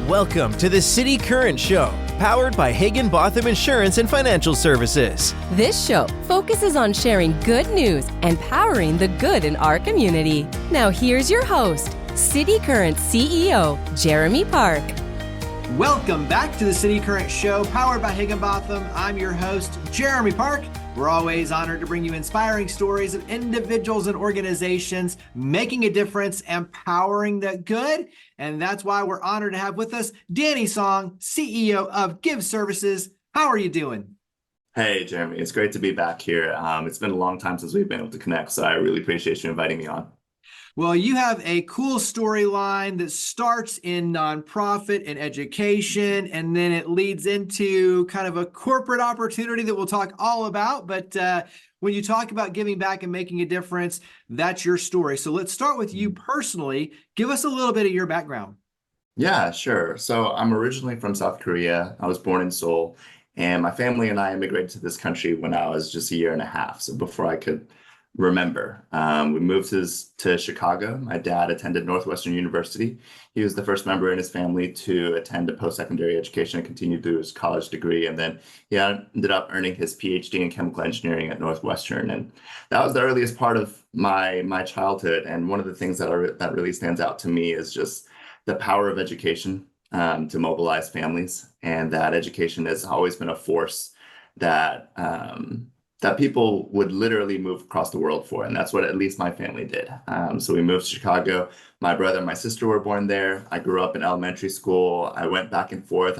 Welcome to the City Current Show, powered by Higginbotham Insurance and Financial Services. This show focuses on sharing good news and powering the good in our community. Now here's your host, City Current CEO, Jeremy Park. Welcome back to the City Current Show, powered by Higginbotham. I'm your host, Jeremy Park. We're always honored to bring you inspiring stories of individuals and organizations making a difference and powering the good. And that's why we're honored to have with us Danny Song, CEO of giveservices. How are you doing? Hey, Jeremy. It's great to be back here. It's been a long time since we've been able to connect, so I really appreciate you inviting me on. Well, you have a cool storyline that starts in nonprofit and education, and then it leads into kind of a corporate opportunity that we'll talk all about. But when you talk about giving back and making a difference, that's your story. So let's start with you personally. Give us a little bit of your background. Yeah, sure. So I'm originally from South Korea. I was born in Seoul, and my family and I immigrated to this country when I was just a year and a half. So before I could remember. We moved to Chicago. My dad attended Northwestern University. He was the first member in his family to attend a post-secondary education and continue through his college degree. And then he ended up earning his PhD in chemical engineering at Northwestern. And that was the earliest part of my childhood. And one of the things that really stands out to me is just the power of education to mobilize families. And that education has always been a force that people would literally move across the world for. And that's what at least my family did. So we moved to Chicago. My brother and my sister were born there. I grew up in elementary school. I went back and forth.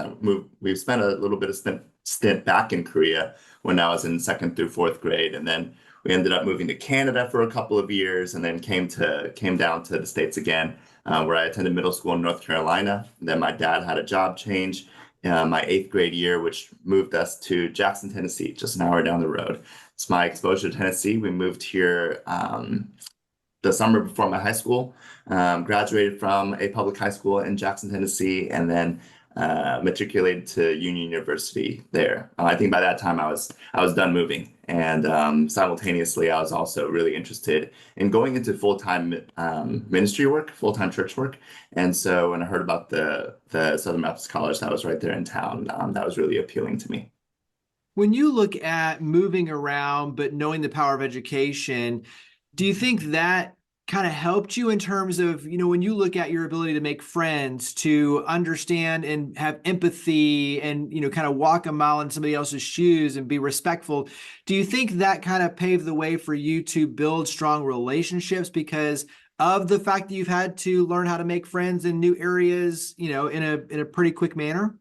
We spent a little bit of stint back in Korea when I was in 2nd through 4th grade. And then we ended up moving to Canada for a couple of years and then came down to the States again, where I attended middle school in North Carolina. And then my dad had a job change my 8th grade year, which moved us to Jackson, Tennessee, just an hour down the road. It's my exposure to Tennessee. We moved here the summer before my high school, graduated from a public high school in Jackson, Tennessee, and then matriculated to Union University there. I think by that time I was done moving, and simultaneously I was also really interested in going into full-time ministry work, full-time church work. And so when I heard about the Southern Baptist College that was right there in town, that was really appealing to me. When you look at moving around, but knowing the power of education, do you think that kind of helped you in terms of, when you look at your ability to make friends, to understand and have empathy and, kind of walk a mile in somebody else's shoes and be respectful? Do you think that kind of paved the way for you to build strong relationships because of the fact that you've had to learn how to make friends in new areas, in a pretty quick manner?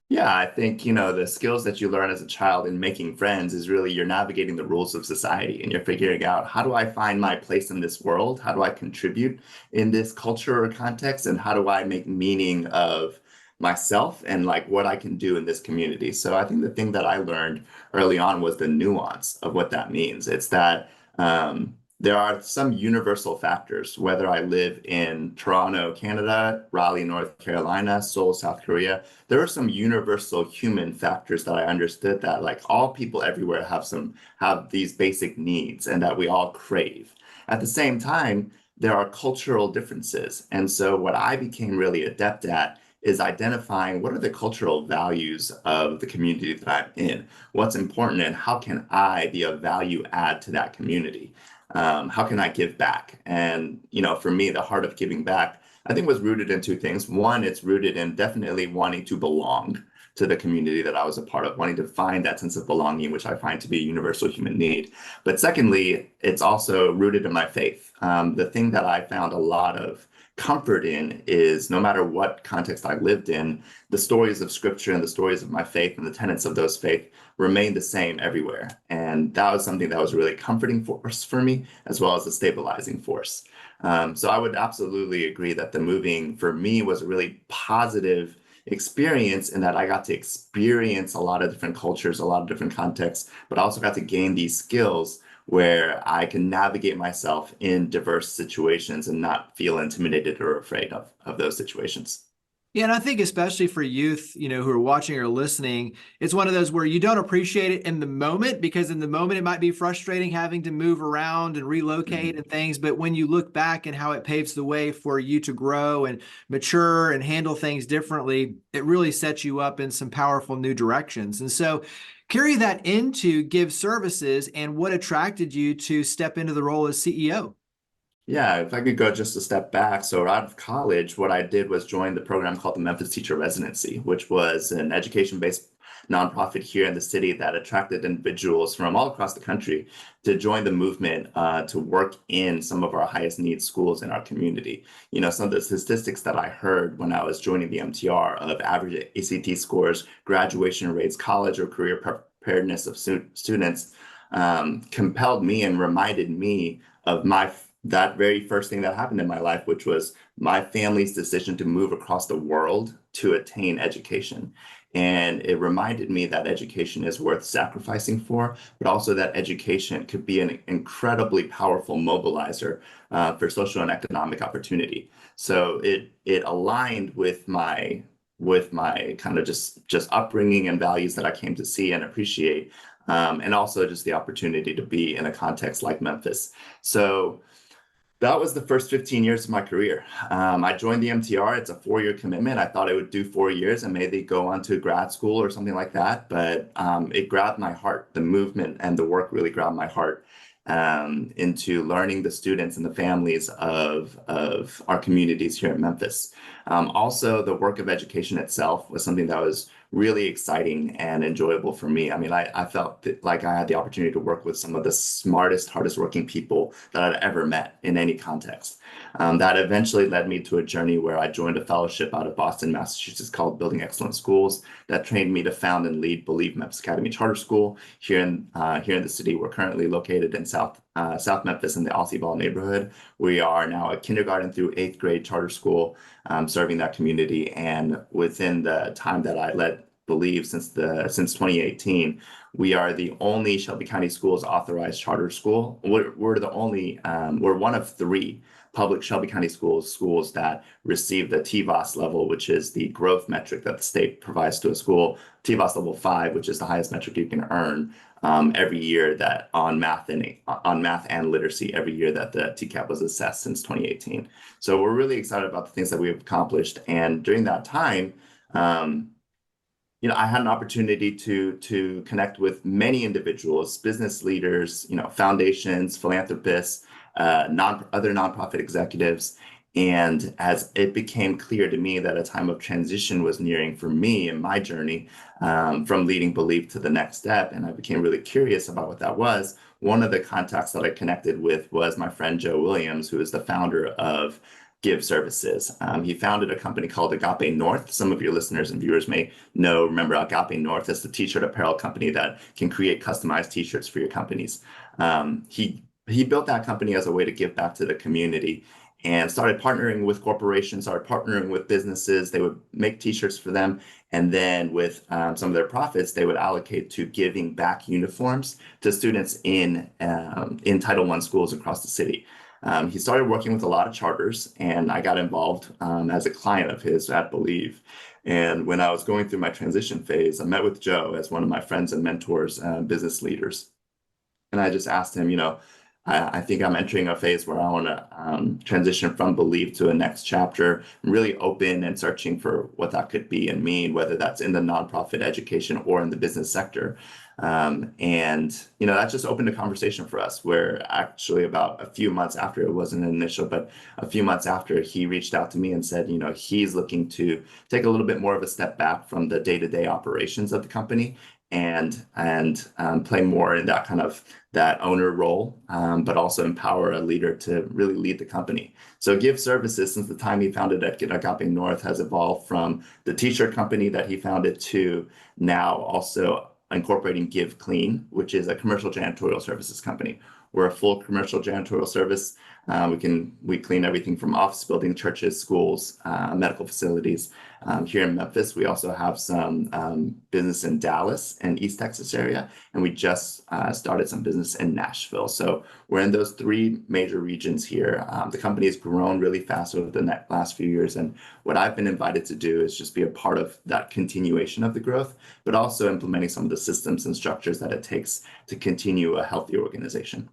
Yeah, I think, the skills that you learn as a child in making friends is really you're navigating the rules of society and you're figuring out, how do I find my place in this world? How do I contribute in this culture or context? And how do I make meaning of myself and like what I can do in this community? So I think the thing that I learned early on was the nuance of what that means. It's that there are some universal factors, whether I live in Toronto, Canada, Raleigh, North Carolina, Seoul, South Korea. There are some universal human factors that I understood that like all people everywhere have these basic needs and that we all crave. At the same time, there are cultural differences. And so what I became really adept at is identifying what are the cultural values of the community that I'm in, what's important, and how can I be a value add to that community? How can I give back? And, for me, the heart of giving back, I think was rooted in two things. One, it's rooted in definitely wanting to belong to the community that I was a part of, wanting to find that sense of belonging, which I find to be a universal human need. But secondly, it's also rooted in my faith. The thing that I found a lot of comfort in is no matter what context I lived in, the stories of scripture and the stories of my faith and the tenets of those faith remain the same everywhere. And that was something that was a really comforting force for me, as well as a stabilizing force. So I would absolutely agree that the moving for me was a really positive experience in that I got to experience a lot of different cultures, a lot of different contexts, but I also got to gain these skills where I can navigate myself in diverse situations and not feel intimidated or afraid of those situations. Yeah, and I think especially for youth, who are watching or listening, it's one of those where you don't appreciate it in the moment because in the moment it might be frustrating having to move around and relocate Mhm. and things. But when you look back and how it paves the way for you to grow and mature and handle things differently, it really sets you up in some powerful new directions. And so carry that into Give Services and what attracted you to step into the role as CEO. Yeah, if I could go just a step back. So out of college, what I did was join the program called the Memphis Teacher Residency, which was an education-based nonprofit here in the city that attracted individuals from all across the country to join the movement to work in some of our highest need schools in our community. Some of the statistics that I heard when I was joining the MTR of average ACT scores, graduation rates, college or career preparedness of students compelled me and reminded me of that very first thing that happened in my life, which was my family's decision to move across the world to attain education. And it reminded me that education is worth sacrificing for, but also that education could be an incredibly powerful mobilizer for social and economic opportunity. So it aligned with my kind of just upbringing and values that I came to see and appreciate, and also just the opportunity to be in a context like Memphis. So that was the first 15 years of my career. I joined the MTR. It's a 4-year commitment. I thought it would do 4 years and maybe go on to grad school or something like that. But it grabbed my heart. The movement and the work really grabbed my heart into learning the students and the families of our communities here in Memphis. Also, the work of education itself was something that was really exciting and enjoyable for me. I mean, I felt like I had the opportunity to work with some of the smartest, hardest working people that I'd ever met in any context. That eventually led me to a journey where I joined a fellowship out of Boston, Massachusetts called Building Excellent Schools that trained me to found and lead Believe Memphis Academy Charter School here in the city. We're currently located in South Memphis in the Osceola neighborhood. We are now a kindergarten through 8th grade charter school serving that community. And within the time that I led Believe since 2018, we are the only Shelby County Schools authorized charter school. We're the only, we're one of 3 public Shelby County schools that receive the TVOS level, which is the growth metric that the state provides to a school. TVOS level 5, which is the highest metric you can earn every year that on math and literacy every year that the TCAP was assessed since 2018. So we're really excited about the things that we've accomplished. And during that time, I had an opportunity to connect with many individuals, business leaders, foundations, philanthropists, other nonprofit executives. And as it became clear to me that a time of transition was nearing for me in my journey from leading Believe to the next step, and I became really curious about what that was, one of the contacts that I connected with was my friend Joe Williams, who is the founder of Give Services. He founded a company called Agape North. Some of your listeners and viewers may remember Agape North as the t-shirt apparel company that can create customized t-shirts for your companies. He built that company as a way to give back to the community and started partnering with corporations, started partnering with businesses. They would make t-shirts for them. And then with some of their profits, they would allocate to giving back uniforms to students in Title I schools across the city. He started working with a lot of charters, and I got involved as a client of his at Believe. And when I was going through my transition phase, I met with Joe as one of my friends and mentors, business leaders. And I just asked him, I think I'm entering a phase where I want to transition from Believe to a next chapter. I'm really open and searching for what that could be and mean, whether that's in the nonprofit education or in the business sector. And that just opened a conversation for us where actually about a few months after, it wasn't initial, but a few months after, he reached out to me and said, he's looking to take a little bit more of a step back from the day-to-day operations of the company and play more in that kind of that owner role, but also empower a leader to really lead the company. So Give Services, since the time he founded at Agape North, has evolved from the t-shirt company that he founded to now also incorporating giveclean, which is a commercial janitorial services company. We're a full commercial janitorial service. We clean everything from office buildings, churches, schools, medical facilities, Here in Memphis, we also have some business in Dallas and East Texas area, and we just started some business in Nashville. So we're in those three major regions here. The company has grown really fast over the last few years, and what I've been invited to do is just be a part of that continuation of the growth, but also implementing some of the systems and structures that it takes to continue a healthy organization.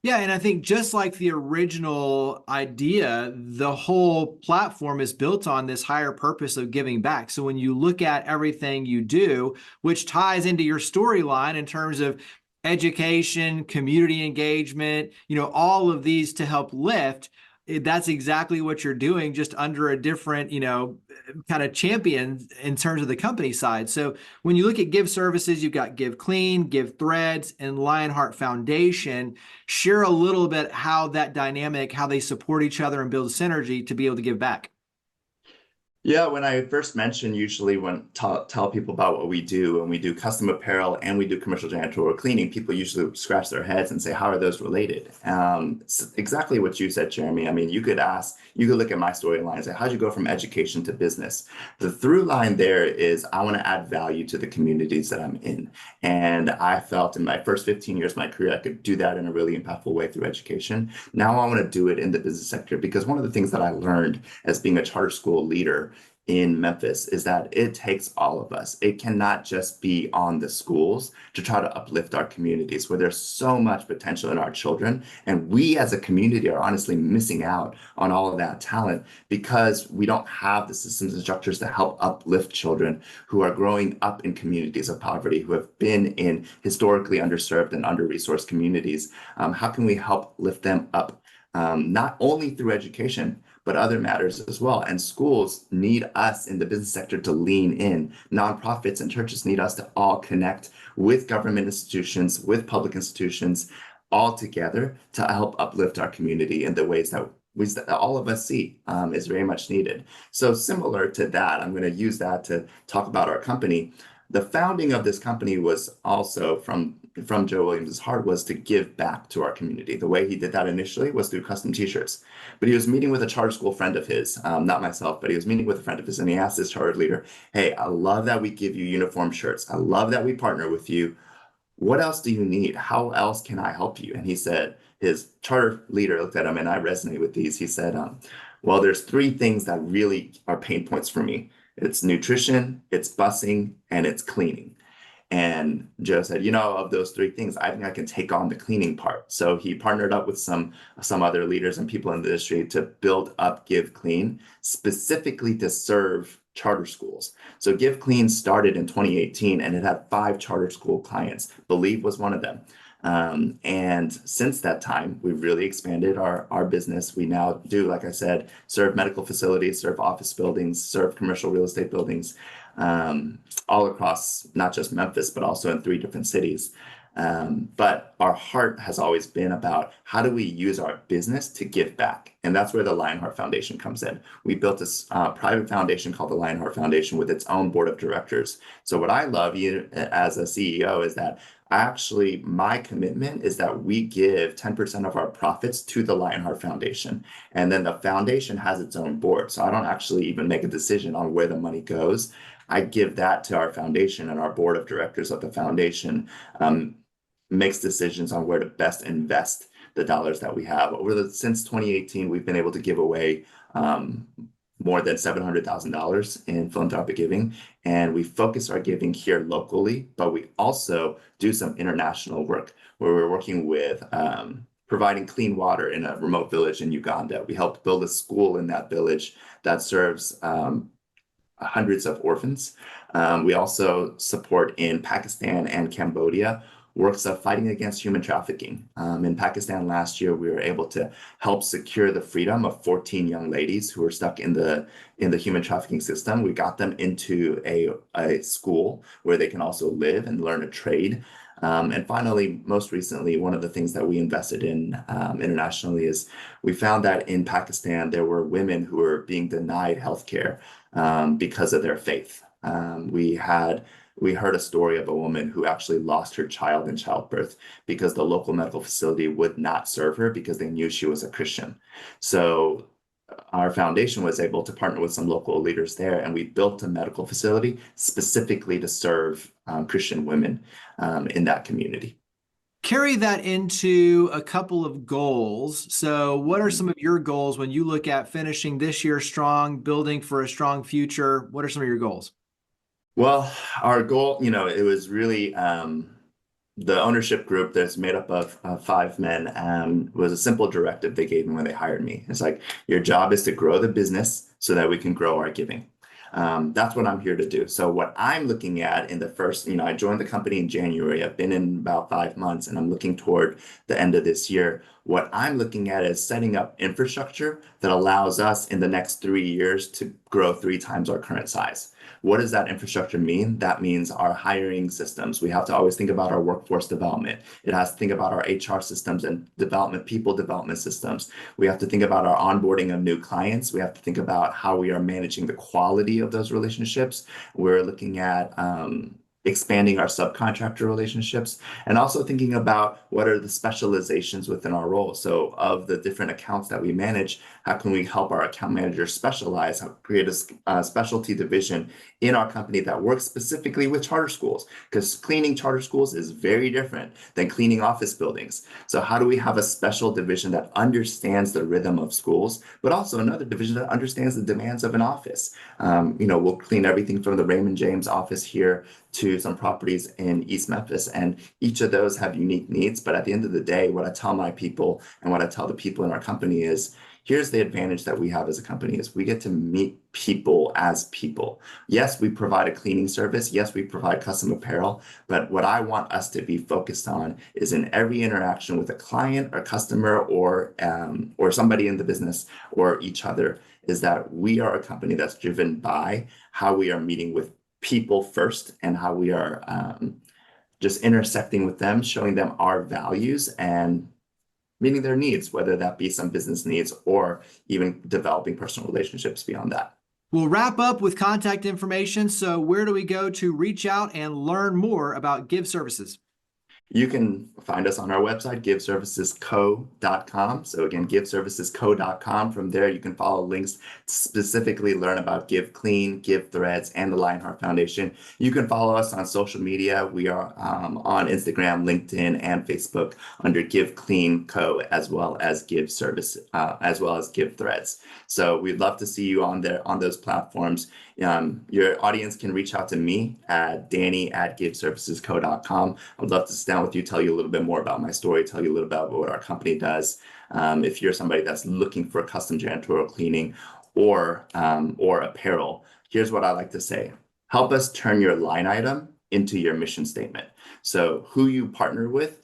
Yeah, and I think just like the original idea, the whole platform is built on this higher purpose of giving back. So when you look at everything you do, which ties into your storyline in terms of education, community engagement, all of these to help lift, that's exactly what you're doing, just under a different, kind of champion in terms of the company side. So when you look at Give Services, you've got giveclean, givethreads, and Lionheart Foundation. Share a little bit how that dynamic, how they support each other and build synergy to be able to give back. Yeah, when I first mention, usually when tell people about what we do, and we do custom apparel and we do commercial janitorial cleaning, people usually scratch their heads and say, how are those related? Exactly what you said, Jeremy. I mean, you could look at my storyline and say, how'd you go from education to business? The through line there is I want to add value to the communities that I'm in. And I felt in my first 15 years of my career, I could do that in a really impactful way through education. Now I want to do it in the business sector, because one of the things that I learned as being a charter school leader in Memphis is that it takes all of us. It cannot just be on the schools to try to uplift our communities where there's so much potential in our children. And we as a community are honestly missing out on all of that talent because we don't have the systems and structures to help uplift children who are growing up in communities of poverty, who have been in historically underserved and under-resourced communities. How can we help lift them up? Not only through education, but other matters as well. And schools need us in the business sector to lean in. Nonprofits and churches need us to all connect with government institutions, with public institutions, all together to help uplift our community in the ways that all of us see is very much needed. So similar to that, I'm going to use that to talk about our company. The founding of this company was also from Joe Williams' heart, was to give back to our community. The way he did that initially was through custom t-shirts. But he was meeting with a charter school friend of his, not myself, but he was meeting with a friend of his, and he asked his charter leader, hey, I love that we give you uniform shirts. I love that we partner with you. What else do you need? How else can I help you? And he said, his charter leader looked at him, and I resonate with these. He said, well, there's three things that really are pain points for me. It's nutrition, it's busing, and it's cleaning. And Joe said, of those three things, I think I can take on the cleaning part. So he partnered up with some other leaders and people in the industry to build up giveclean, specifically to serve charter schools. So giveclean started in 2018, and it had 5 charter school clients. Believe was one of them. And since that time, we've really expanded our business. We now do, like I said, serve medical facilities, serve office buildings, serve commercial real estate buildings, all across not just Memphis, but also in 3 different cities. But our heart has always been about how do we use our business to give back? And that's where the Lionheart Foundation comes in. We built this private foundation called the Lionheart Foundation with its own board of directors. So what I love as a CEO is that my commitment is that we give 10% of our profits to the Lionheart Foundation. And then the foundation has its own board. So I don't actually even make a decision on where the money goes. I give that to our foundation, and our board of directors of the foundation makes decisions on where to best invest the dollars that we have. Since 2018, we've been able to give away more than $700,000 in philanthropic giving, and we focus our giving here locally, but we also do some international work where we're working with providing clean water in a remote village in Uganda. We helped build a school in that village that serves hundreds of orphans. We also support in Pakistan and Cambodia works of fighting against human trafficking. In Pakistan last year, we were able to help secure the freedom of 14 young ladies who were stuck in the human trafficking system. We got them into a school where they can also live and learn a trade. And finally, most recently, one of the things that we invested in internationally is we found that in Pakistan, there were women who were being denied healthcare because of their faith. We heard a story of a woman who actually lost her child in childbirth because the local medical facility would not serve her because they knew she was a Christian. So our foundation was able to partner with some local leaders there, and we built a medical facility specifically to serve Christian women in that community. Carry that into a couple of goals. So what are some of your goals when you look at finishing this year strong, building for a strong future? What are some of your goals? Well, our goal, it was really the ownership group that's made up of 5 men was a simple directive they gave me when they hired me. It's like, your job is to grow the business so that we can grow our giving. That's what I'm here to do. So what I'm looking at in the first, I joined the company in January. I've been in about 5 months, and I'm looking toward the end of this year. What I'm looking at is setting up infrastructure that allows us in the next 3 years to grow 3 times our current size. What does that infrastructure mean? That means our hiring systems. We have to always think about our workforce development. It has to think about our HR systems and people development systems. We have to think about our onboarding of new clients. We have to think about how we are managing the quality of those relationships. We're looking at expanding our subcontractor relationships, and also thinking about what are the specializations within our role. So of the different accounts that we manage, how can we help our account managers specialize, create a specialty division in our company that works specifically with charter schools? Because cleaning charter schools is very different than cleaning office buildings. So how do we have a special division that understands the rhythm of schools, but also another division that understands the demands of an office? We'll clean everything from the Raymond James office here to some properties in East Memphis, and each of those have unique needs. But at the end of the day, what I tell my people and what I tell the people in our company is, here's the advantage that we have as a company is we get to meet people as people. Yes, we provide a cleaning service. Yes, we provide custom apparel. But what I want us to be focused on is in every interaction with a client or customer or somebody in the business or each other, is that we are a company that's driven by how we are meeting with people first, and how we are just intersecting with them, showing them our values and meeting their needs, whether that be some business needs or even developing personal relationships beyond that. We'll wrap up with contact information. So where do we go to reach out and learn more about Give Services? You can find us on our website, giveservicesco.com. So again, giveservicesco.com. From there, you can follow links to specifically learn about giveclean, givethreads, and the Lionheart Foundation. You can follow us on social media. We are on Instagram, LinkedIn, and Facebook under giveclean co, as well as giveservice, as well as givethreads. So we'd love to see you on there, on those platforms. Your audience can reach out to me at danny@giveservicesco.com. I would love to sit down with you, tell you a little bit more about my story, tell you a little bit about what our company does. If you're somebody that's looking for custom janitorial cleaning or apparel, here's what I like to say. Help us turn your line item into your mission statement. So who you partner with,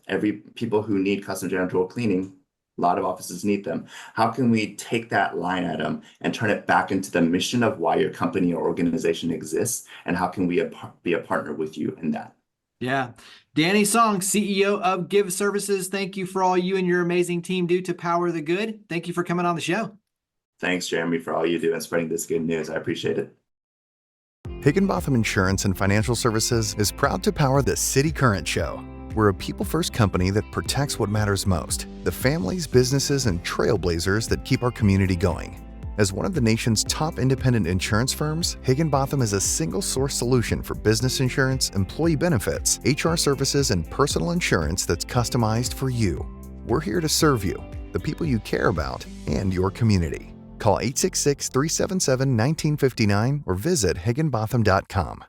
people who need custom janitorial cleaning, a lot of offices need them. How can we take that line item and turn it back into the mission of why your company or organization exists? And how can we be a partner with you in that? Yeah. Danny Song, CEO of Give Services. Thank you for all you and your amazing team do to power the good. Thank you for coming on the show. Thanks, Jeremy, for all you do and spreading this good news. I appreciate it. Higginbotham Insurance and Financial Services is proud to power the City Current Show. We're a people-first company that protects what matters most, the families, businesses, and trailblazers that keep our community going. As one of the nation's top independent insurance firms, Higginbotham is a single-source solution for business insurance, employee benefits, HR services, and personal insurance that's customized for you. We're here to serve you, the people you care about, and your community. Call 866-377-1959 or visit higginbotham.com.